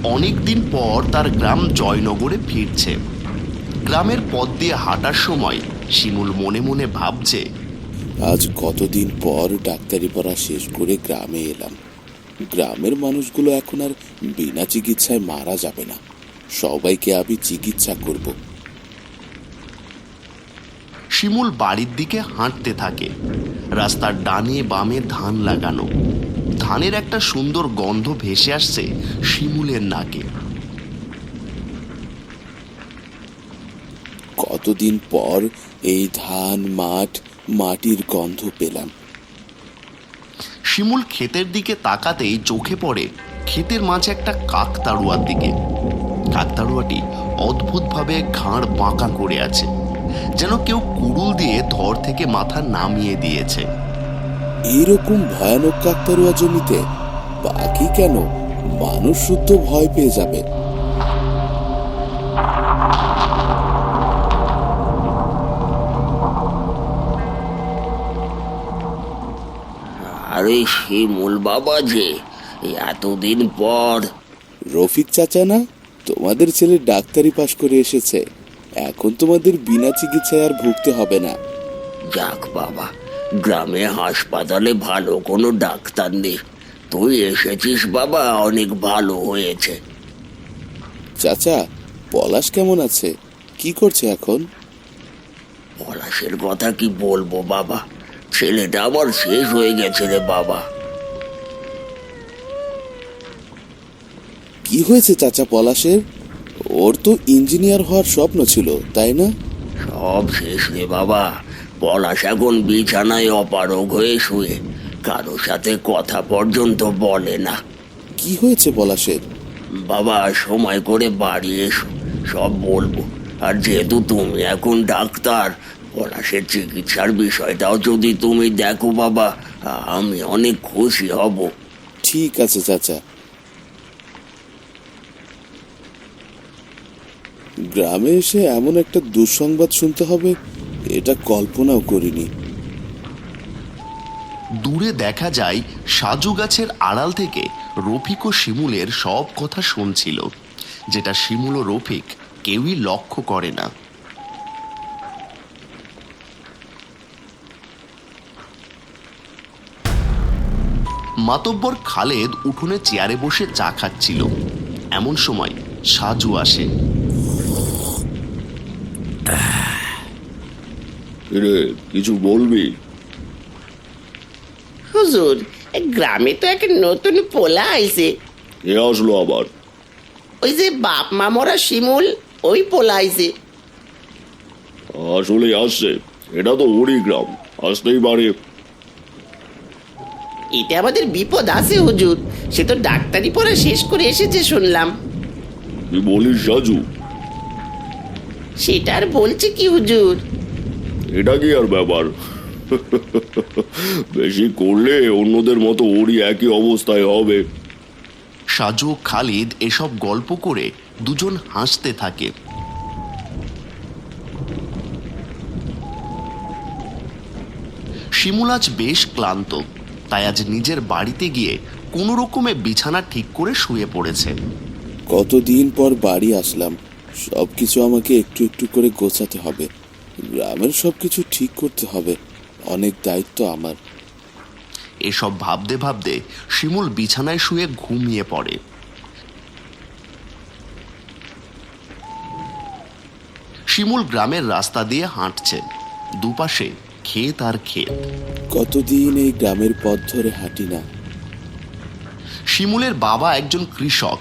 অনেক দিন পর তার গ্রাম জয়নগরে ফিরছে। গ্রামের পথ দিয়ে হাঁটার সময় শিমুল মনে মনে ভাবছে, আজ কতদিন পর ডাক্তারি পড়া শেষ করে গ্রামে এলাম। গ্রামের মানুষগুলো এখন আর বিনা চিকিৎসায় মারা যাবে না, সবাইকে আমি চিকিৎসা করব। শিমুল বাড়ির দিকে হাঁটতে থাকে। রাস্তার ডানে বামে ধান লাগানো, ধানের একটা সুন্দর গন্ধ ভেসে আসছে শিমুলের নাকে। কতদিন পর এই ধান মাটির গন্ধ পেলাম। শিমুল ক্ষেতের দিকে তাকাতেই চোখে পড়ে ক্ষেতের মাঝে একটা কাকতাড়ুয়ার দিকে। কাকতাড়ুয়াটি অদ্ভুতভাবে ঘাড় বাঁকা করে আছে, যেন কেউ কুড়ুল দিয়ে ধর থেকে মাথা নামিয়ে দিয়েছে। এইরকম ভয়ানক কাকতাড়ুয়া জমিতে পাখি কেন? মানুষ শুদ্ধ ভয় পেয়ে যাবে। আরে শিমুল বাবা যে, এতদিন পর। রফিক চাচা না? তোমাদের ছেলে ডাক্তারি পাশ করে এসেছে, এখন তোমাদের বিনা চিকিৎসায় আর ভুগতে হবে না। যাক বাবা, গ্রামে হাসপাতালে ভালো কোনো ডাক্তার নেই, তুই এসেছিস বাবা, অনেক ভালো হয়েছে। চাচা, পলাশ কেমন আছে? কি করছে এখন? পলাশের কথা কি বলবো বাবা, ছেলেটা আবার শেষ হয়ে গেছে রে বাবা। কি হয়েছে চাচা পলাশের? ওর তো ইঞ্জিনিয়ার হওয়ার স্বপ্ন ছিল, তাই না? সব শেষ রে বাবা, পলাশ এখন বিছানায় অপারগ হয়ে শুয়ে, কারো সাথে কথা পর্যন্ত বলে না। কি হয়েছে পলাশের? বাবা সময় করে বাড়ি এসো, সব বলবো। আর যেহেতু তুমি এখন ডাক্তার, পলাশের চিকিৎসার বিষয়টাও যদি তুমি দেখো বাবা, আমি অনেক খুশি হব। ঠিক আছে চাচা। গ্রামে এসে এমন একটা দুঃসংবাদ শুনতে হবে, এটা কল্পনাও করিনি। দূরে দেখা যায় সাজু গাছের আড়াল থেকে রফিক ও শিমুলের সব কথা শুনছিল, যেটা শিমুল ও রফিক কেউই লক্ষ্য করে না। মাতব্বর খালেদ উঠোনে চেয়ারে বসে চা খাচ্ছিল। এমন সময় সাজু আসে। কিছু বলবি? হুজুর, গ্রামে তো এক নতুন পোলা আইছে। এ আসলো আবার? ওই যে বাপ মা মরা শিমুল, ওই পোলা আইছে। আসলে আসছে, এটা তো ওরই গ্রাম, আসতেই পারে। এটা আমাদের বিপদ আছে হুজুর, সে তো ডাক্তারি পড়া শেষ করে এসেছে শুনলাম। কি বলিস সাজু? সেটা আর বলছে কি হুজুর? এটা কি আর ব্যাপার? বেশি করলে অন্যদের মতো ওরই একই অবস্থায় হবে। সাজু ও খালিদ এসব গল্প করে দুজন হাসতে থাকে। শিমুল আজ বেশ ক্লান্ত, তাই আজ নিজের বাড়িতে গিয়ে কোনো রকমে বিছানা ঠিক করে শুয়ে পড়েছে। কতদিন পর বাড়ি আসলাম, সবকিছু আমাকে একটু একটু করে গোছাতে হবে। গ্রামের সবকিছু ঠিক করতে হবে, অনেক দায়িত্ব আমার। এসব ভাবতে ভাবতে শিমুল বিছানায় শুয়ে ঘুমিয়ে পড়ে। শিমুল গ্রামের রাস্তা দিয়ে হাঁটছে, দুপাশে ক্ষেত আর ক্ষেত। কতদিন এই গ্রামের পথ ধরে হাঁটি না। শিমুলের বাবা একজন কৃষক।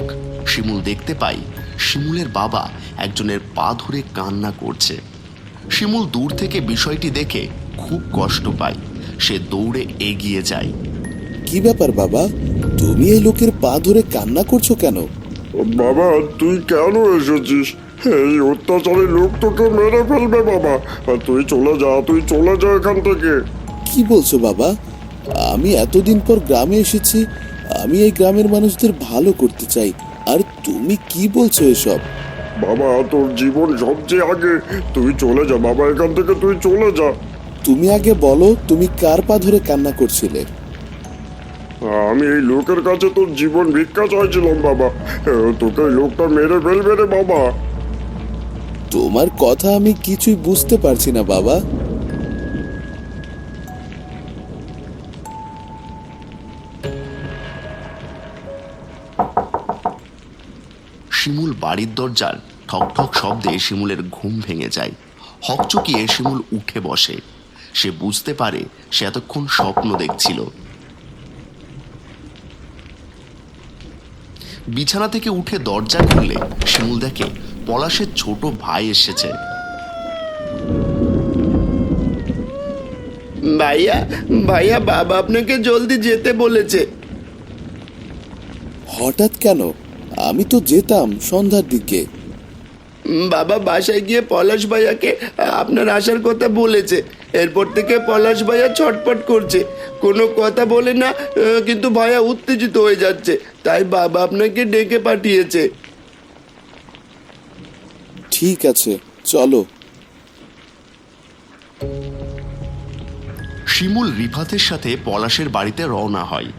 শিমুল দেখতে পাই শিমুলের বাবা একজনের পা ধরে কান্না করছে। শিমুল দূর থেকে বিষয়টি দেখে খুব কষ্ট পায়। সে দৌড়ে এগিয়ে যায়। কি ব্যাপার বাবা, তুমি এই লোকের পা ধরে কান্না করছো কেন? বাবা, তুই কেন এসেছিস? এই অত্যাচারী লোক তোকে মেরে ফেলবে বাবা। তুই চলে যা, তুই চলে যা এখান থেকে। কি বলছো বাবা? আমি এতদিন পর গ্রামে এসেছি, আমি এই গ্রামের মানুষদের ভালো করতে চাই, আর তুমি কি বলছো এসব? বাবা, তোর জীবন সবচেয়ে আগে, তুই চলে যা বাবা, এখান থেকে তুই চলে যা। তুমি আগে বলো, তুমি কার পা ধরে কান্না করছিলে? আমি এই লোকের কাছে তোর জীবন ভিক্ষা চাইছিলাম বাবা। তোকে এই লোকটা মেরে ফেলবে রে বাবা। তোমার কথা আমি কিছুই বুঝতে পারছি না বাবা। শিমুল বাড়ির দরজার ঠক ঠক শব্দে শিমুলের ঘুম ভেঙে যায়। হকচকিয়ে শিমুল উঠে বসে। সে বুঝতে পারে সে এতক্ষণ স্বপ্ন দেখছিল। বিছানা থেকে উঠে দরজা খুললে শিমুল দেখে পলাশের ছোট ভাই এসেছে। ভাইয়া ভাইয়া, বাবা আপনাকে জলদি যেতে বলেছে। হঠাৎ কেন? আমি তো যেতাম সন্ধ্যার দিকে। বাবা বাসায় গিয়ে পলাশ ভাইয়াকে আপনার আসার কথা বলেছে। এরপর থেকে পলাশ ভাইয়া ছটপট করছে, কোনো কথা বলে না, কিন্তু ভাইয়া উত্তেজিত হয়ে যাচ্ছে। তাই বাবা আপনাকে ডেকে পাঠিয়েছে। ঠিক আছে, চলো। শিমুল রিফাতের সাথে পলাশের বাড়িতে রওনা হয়।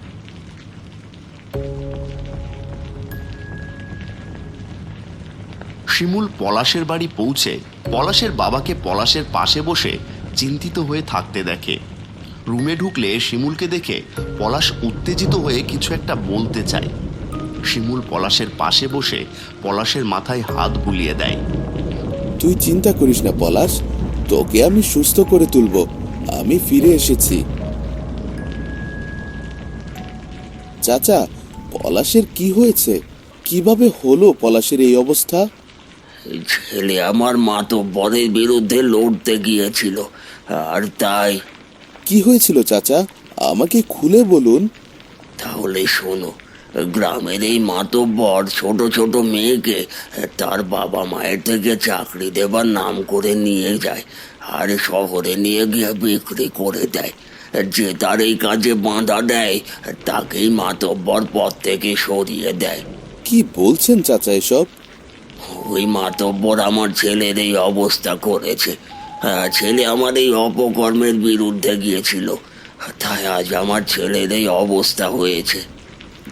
শিমুল পলাশের বাড়ি পৌঁছে পলাশের বাবাকে পলাশের পাশে বসে চিন্তিত হয়ে থাকতে দেখে। রুমে ঢুকলে শিমুলকে দেখে পলাশ উত্তেজিত হয়ে কিছু একটা বলতে চায়। শিমুল পলাশের পাশে বসে পলাশের মাথায় হাত বুলিয়ে দেয়। তুই চিন্তা করিস না পলাশ, তোকে আমি সুস্থ করে তুলবো। আমি ফিরে এসেছি। চাচা, পলাশের কি হয়েছে? কিভাবে হলো পলাশের এই অবস্থা? ছেলে আমার মাতব্বরের বিরুদ্ধে লড়তে গিয়েছিল, আর তাই। কি হয়েছিল চাচা? আমাকে খুলে বলুন। তাহলে শোনো, গ্রামের এই মাতব্বর ছোট ছোট মেয়েকে তার বাবা মায়ের থেকে চাকরি দেবার নাম করে নিয়ে যায়, আর শহরে নিয়ে গিয়ে বিক্রি করে দেয়। যে তার এই কাজে বাঁধা দেয় তাকেই মাতব্বর পদ থেকে সরিয়ে দেয়। কি বলছেন চাচা এসব? ওই মাতব্বর আমার ছেলের এই অবস্থা করেছে। ছেলে আমার এই অপকর্মের বিরুদ্ধে গিয়েছিল, তাই আজ আমার ছেলের এই অবস্থা হয়েছে।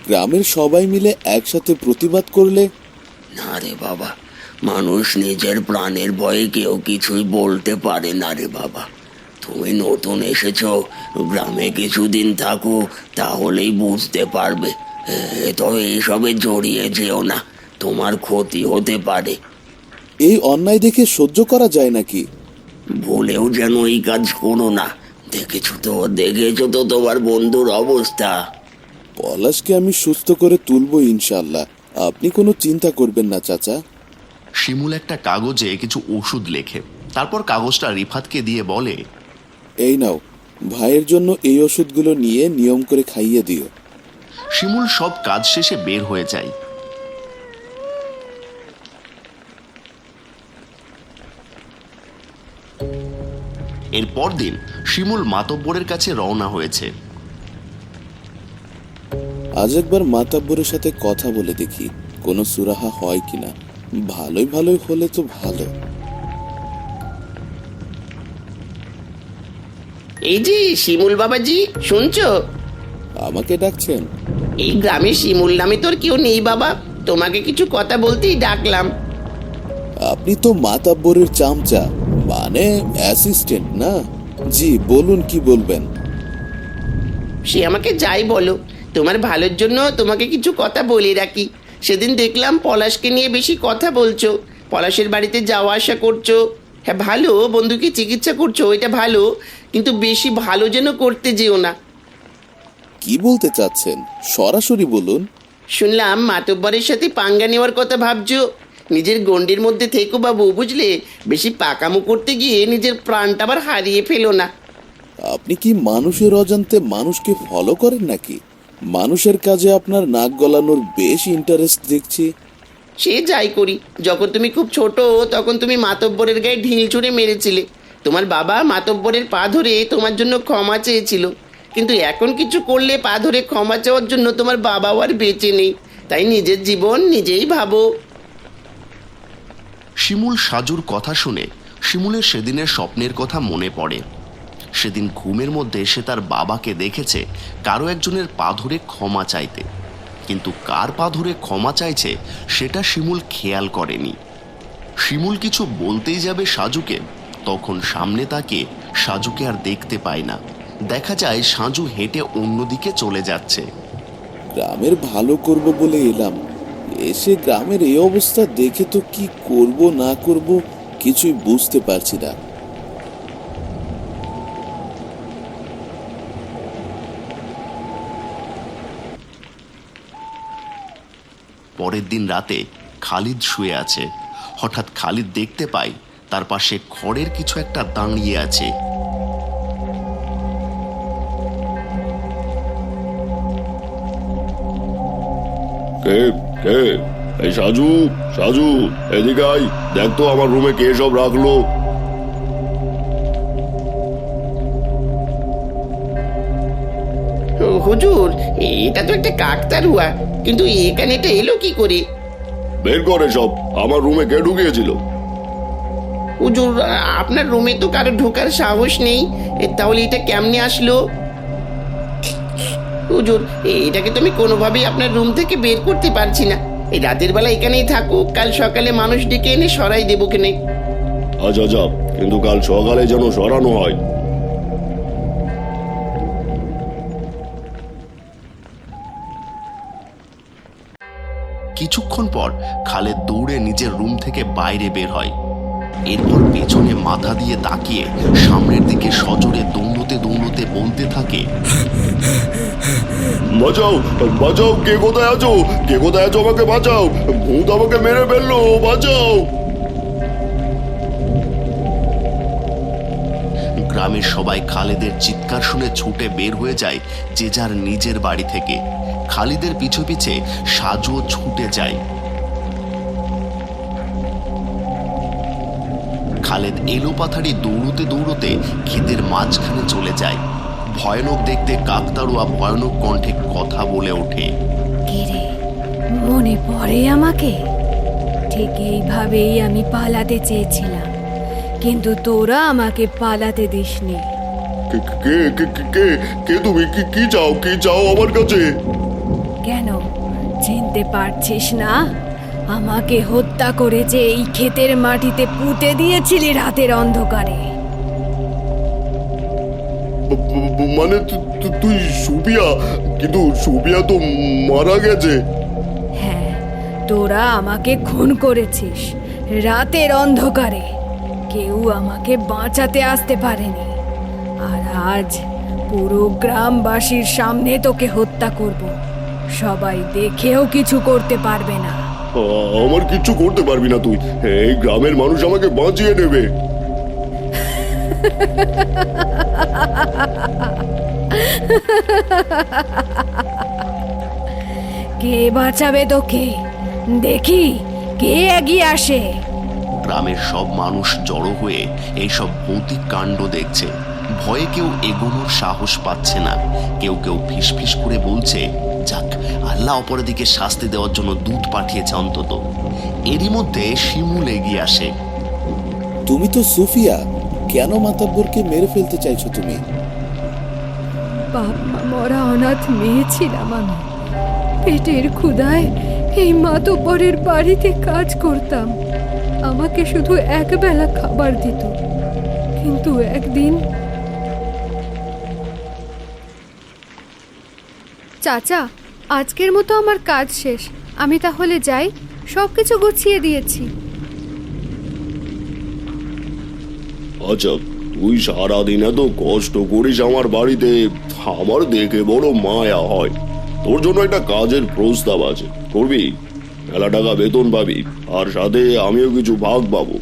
গ্রামের সবাই মিলে একসাথে প্রতিবাদ করলে? না রে বাবা, মানুষ নিজের প্রাণের ভয়ে কেউ কিছুই বলতে পারে না রে বাবা। তুমি নতুন এসেছো, গ্রামে কিছুদিন থাকো, তাহলেই বুঝতে পারবে। তো এইসবে জড়িয়ে যেও না, তোমার ক্ষতি হতে পারে। এই অন্যায় দেখে সহ্য করা যায় নাকি? ভুলেও যেন এই কাজ করো না। দেখেছো তো তোমার বন্ধুর অবস্থা। পলাশকে আমি সুস্থ করে তুলবো ইনশাল্লাহ, আপনি কোনো চিন্তা করবেন না চাচা। শিমুল একটা কাগজে কিছু ওষুধ লেখে, তারপর কাগজটা রিফাতকে দিয়ে বলে, এই নাও, ভাইয়ের জন্য এই ওষুধগুলো নিয়ে নিয়ম করে খাইয়ে দিও। শিমুল সব কাজ শেষে বের হয়ে যায়। এর পরদিন শিমুল মাতব্বরের কাছে রওনা হয়েছে। আজ একবার মাতাব্বরের সাথে কথা বলে দেখি কোনো সুরাহা হয় কিনা। ভালোই ভালোই হলে তো ভালো। এই যে শিমুল বাবাজি, শুনছো? আমাকে ডাকছেন? এই গ্রামে শিমুল নামে তোর কেউ নেই বাবা, তোমাকে কিছু কথা বলতেই ডাকলাম। আপনি তো মাতাব্বরের চামচা, মানে অ্যাসিস্ট্যান্ট না? জি বলুন, কি বলবেন? সে আমাকে যাই বলো, তোমার ভালোর জন্য তোমাকে কিছু কথা বলে রাখি। সেদিন দেখলাম পলাশকে নিয়ে বেশি কথা বলছো, পলাশের বাড়িতে যাওয়া আসা করছো। হ্যাঁ ভালো, বন্ধুকে চিকিৎসা করছো, এটা ভালো, কিন্তু বেশি ভালো যেন করতে যেও না। কি বলতে চাচ্ছেন সরাসরি বলুন। শুনলাম মাতব্বরের সাথে পাঙ্গা নেওয়ার কথা ভাবছো। নিজের গণ্ডির মধ্যে থেকো বাবু, বুঝলে? বেশি পাকামো করতে গিয়ে নিজের প্রাণটা আবার হারিয়ে ফেলো না। আপনি কি মানুষের অজান্তে মানুষকে ফলো করেন নাকি? মানুষের কাজে আপনার নাক গলানোর বেশ ইন্টারেস্ট দেখছি। সে যাই করি, যখন তুমি খুব ছোট তখন তুমি মাতব্বরের গায়ে ঢিল ছুঁড়ে মেরেছিলে। তোমার বাবা মাতব্বরের পা ধরে তোমার জন্য ক্ষমা চেয়েছিল, কিন্তু এখন কিছু করলে পা ধরে ক্ষমা চাওয়ার জন্য তোমার বাবাও আর বেঁচে নেই। তাই নিজের জীবন নিজেই ভাবো। শিমুল সাজুর কথা শুনে শিমুলের সেদিনের স্বপ্নের কথা মনে পড়ে। সেদিন ঘুমের মধ্যে সে তার বাবাকে দেখেছে কারো একজনের পা ধরে ক্ষমা চাইতে, কিন্তু কার পা ধরে ক্ষমা চাইছে সেটা শিমুল খেয়াল করেনি। শিমুল কিছু বলতেই যাবে সাজুকে, তখন সামনে তাকে সাজুকে আর দেখতে পায় না। দেখা যায় সাজু হেঁটে অন্যদিকে চলে যাচ্ছে। গ্রামের ভালো করব বলে এলাম, এসে গ্রামের এই অবস্থা দেখে তো কি করব না করব কিছুই বুঝতে পারছি না। পরের দিন রাতে খালিদ শুয়ে আছে। হঠাৎ খালিদ দেখতে পায় তার পাশে খড়ের কিছু একটা দাঁড়িয়ে আছে। কে কে? এই সাজু, সাজু, এদিকে আয়, দেখ তো আমার রুমে কে সব রাখলো। হুজুর, এটা তো একটা কাকতাড়ুয়া, কিন্তু এখানে এটা এলো কি করে? বের করে সব, আমার রুমে কে ঢুকিয়েছিল? হুজুর, আপনার রুমে তো কারো ঢোকার সাহস নেই, তাহলে এটা কেমনে আসলো? হুজুর, এটাকে তো আমি কোনোভাবেই আপনার রুম থেকে বের করতে পারছি না। এই রাতের বেলা এখানেই থাকুক, কাল সকালে মানুষ ডেকে এনে সরাই দেবো কেনে। আচ্ছা আচ্ছা, কিন্তু কাল সকালে যেন সরানো হয়। কিছুক্ষণ পর খালেদ দৌড়ে নিজের রুম থেকে বাইরে বের হয়। এরপর পেছনে মাথা দিয়ে তাকিয়ে সামনের দিকে সজোরে দৌড়তে দৌড়তে বলতে থাকে, বাঁচাও, বাঁচাও, কে কোথায় আছো? কে কোথায় আছো? আমাকে বাঁচাও, ভূত আমাকে মেরে ফেললো, বাঁচাও। গ্রামের সবাই খালেদের চিৎকার শুনে ছুটে বের হয়ে যায় যে যার নিজের বাড়ি থেকে। খালিদের পিছু পিছে সাজুও ছুটে যায়। খালেদ এলোপাথাড়ি দৌড়তে দৌড়তে ক্ষেতের মাঝখানে চলে যায়। ভয়ানক দেখতে কাকতাড়ুয়া ভয়ানক কণ্ঠে কথা বলে ওঠে, কিরে, মনে পড়ে আমাকে? ঠিক এইভাবেই আমি পালাতে চেয়েছিলাম, কিন্তু তোরা আমাকে পালাতে দিসনি। কে কে কে কে কে কে তুমি? কি কি চাও? কি চাও আমার কাছে? কেন চিনতে পারছিস না? আমাকে হত্যা করে যে এই ক্ষেতের মাটিতে পুঁতে দিয়েছিলি রাতের অন্ধকারে। মানে তুই সুবিয়া? কিন্তু সুবিয়া তো মারা গেছে। হ্যাঁ, তোরা আমাকে খুন করেছিস রাতের অন্ধকারে। কেউ আমাকে বাঁচাতে আসতে পারেনি, আর আজ পুরো গ্রামবাসীর সামনে তোকে হত্যা করব। সবাই দেখেও কিছু করতে পারবে না। আমার কিচ্ছু করতে পারবি না তুই। এই গ্রামের মানুষ আমাকে বাঁচিয়ে নেবে। কে বাঁচাবে তোকে? দেখি কে এগিয়ে আসে। গ্রামের সব মানুষ জড়ো হয়ে এইসব ভৌতিক কাণ্ড দেখছে। ভয়ে কেউ এগোনোর সাহস পাচ্ছে না। কেউ কেউ ফিসফিস করে বলছে, যাক, আল্লাহ অপরাধীকে শাস্তি দেওয়ার জন্য দূত পাঠিয়েছে অন্তত। এরই মধ্যে শিমুল এগিয়ে আসে। তুমি তো সুফিয়া, কেন মাতাব্বরকে মেরে ফেলতে চাইছো তুমি? বাপ মা মরা অনাথ মেয়ে ছিলাম আমি। পেটের ক্ষুধায় এই মাতব্বরের বাড়িতে কাজ করতাম। আমাকে শুধু একবেলা খাবার দিত, কিন্তু একদিন চাচা, আজকের মতো আমার কাজ শেষ, আমি তাহলে যাই। সবকিছু গুছিয়ে দিয়েছি। আচ্ছা, তুই সারাদিন এত কষ্ট করিস আমার বাড়িতে, আমার দেখে বড় মায়া হয়। তোর জন্য একটা কাজের প্রস্তাব আছে, করবি? মেলা টাকা বেতন পাবি, আর সাথে আমিও কিছু ভাগ পাবো।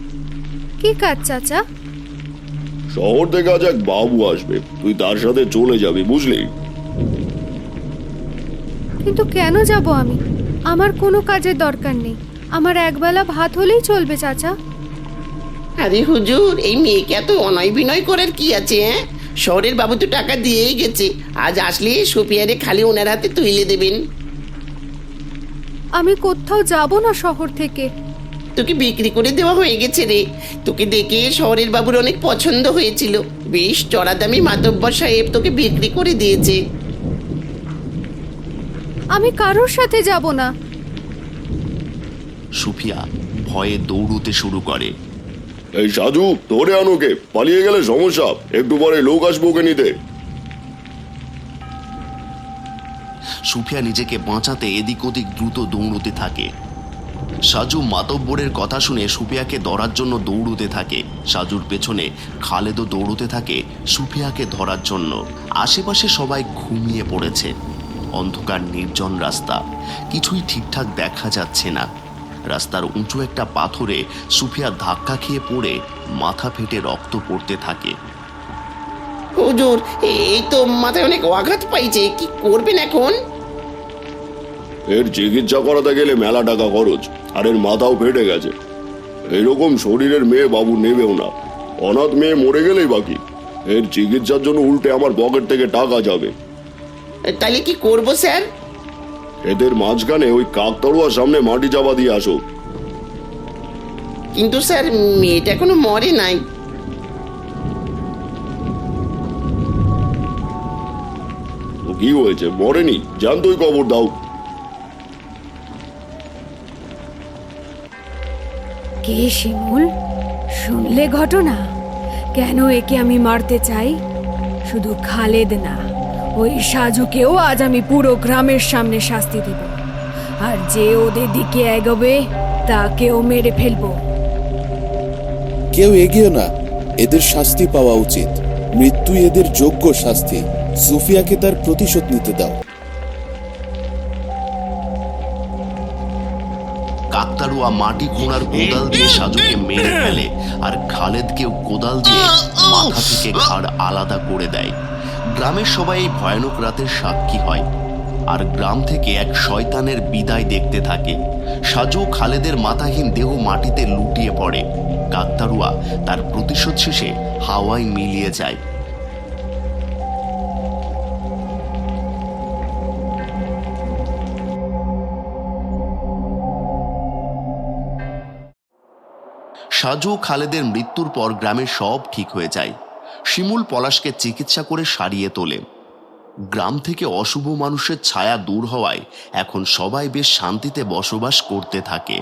কি কাজ চাচা? শহর থেকে আজ এক বাবু আসবে, তুই তার সাথে চলে যাবি, বুঝলি? কিন্তু কেন যাব আমি? আমার কোনো কাজের দরকার নেই। আমার একবেলা ভাত হলেই চলবে চাচা। আরে হুজুর, এই মেয়েকে এত অনয় বিনয় করার কি আছে? হ্যাঁ, শহরের বাবু তো টাকা দিয়েই গেছে। আজ আসলে সুপিয়ারে খালি ওনার হাতে তুলে দেবেন। আমি কোথাও যাব না শহর থেকে। তোকে বিক্রি করে দেওয়া হয়ে গেছে রে। তোকে দেখে শহরের বাবুর অনেক পছন্দ হয়েছিল, বেশ চড়া দামি মাতব্বর সাহেব তোকে বিক্রি করে দিয়েছে। আমি কারোর সাথে যাব না। সুফিয়া ভয়ে দৌড়তে শুরু করে। এই সাজু, ধরে আনোকে, পালিয়ে গেলে সমস্যা। একটু পরে লোক আসবো ওকে নিতে। সুফিয়া নিজেকে বাঁচাতে এদিক ওদিক দ্রুত দৌড়তে থাকে। সাজু মাতব্বরের কথা শুনে সুফিয়াকে ধরার জন্য দৌড়তে থাকে। সাজুর পেছনে খালেদও দৌড়তে থাকে সুফিয়াকে ধরার জন্য। আশেপাশে সবাই ঘুমিয়ে পড়েছে। অন্ধকার নির্জন রাস্তা, কিছুই ঠিকঠাক দেখা যাচ্ছে না। রাস্তার উঁচু একটা পাথরে সুফিয়া ধাক্কা খেয়ে পড়ে মাথা ফেটে রক্ত পড়তে থাকে। হুজুর, এই তো মাথায় অনেক আঘাত পাইছে, কি করবেন এখন? এর চিকিৎসা করাতে গেলে মেলা টাকা খরচ, আর এর মাথাও ফেটে গেছে। এরকম শরীরের মেয়ে বাবু নেবেও না। অনাথ মেয়ে মরে গেলেই বাকি। এর চিকিৎসার জন্য উল্টে আমার পকেট থেকে টাকা যাবে। তাহলে কি করব স্যার? এদের মাঝখানে ওই কাকতাড়ুয়ার সামনে মাটি চাপা দিয়ে আসো। কিন্তু স্যার, মেয়েটা এখনো মরে নাই। তো কি হয়েছে, মরেনি? জানতোই কবর দাও। কে শিমুল? শুনলে ঘটনা? কেন একে আমি মারতে চাই? শুধু খালেদ না, ওই সাজুকেও আজ আমি পুরো গ্রামের সামনে শাস্তি দেব। আর যে ওদের দিকে এগোবে তাকেও মেরে ফেলবো। কেউ এগিয়ে না, এদের শাস্তি পাওয়া উচিত। মৃত্যু এদের যোগ্য শাস্তি। সুফিয়াকে তার প্রতিশোধ নিতে দাও। কাকতাড়ুয়া মাটি খোঁড়ার কোদাল দিয়ে সাজুকে মেরে ফেলে, আর খালেদকেও কোদাল দিয়ে মাথা থেকে ঘাড় আলাদা করে দেয়। গ্রামের সবাই এই ভয়ানক রাতের সাক্ষী হয়, আর গ্রাম থেকে এক শয়তানের বিদায় দেখতে থাকে। সাজু খালেদের মাথাহীন দেহ মাটিতে লুটিয়ে পড়ে। কাকতাড়ুয়া তার প্রতিশোধ শেষে হাওয়ায় মিলিয়ে যায়। সাজু খালেদের মৃত্যুর পর গ্রামের সব ঠিক হয়ে যায়। শিমুল পলাশকে চিকিৎসা করে সারিয়ে তোলে। গ্রাম থেকে অশুভ মানুষের ছায়া দূর হওয়ায় এখন সবাই বেশ শান্তিতে বসবাস করতে থাকে।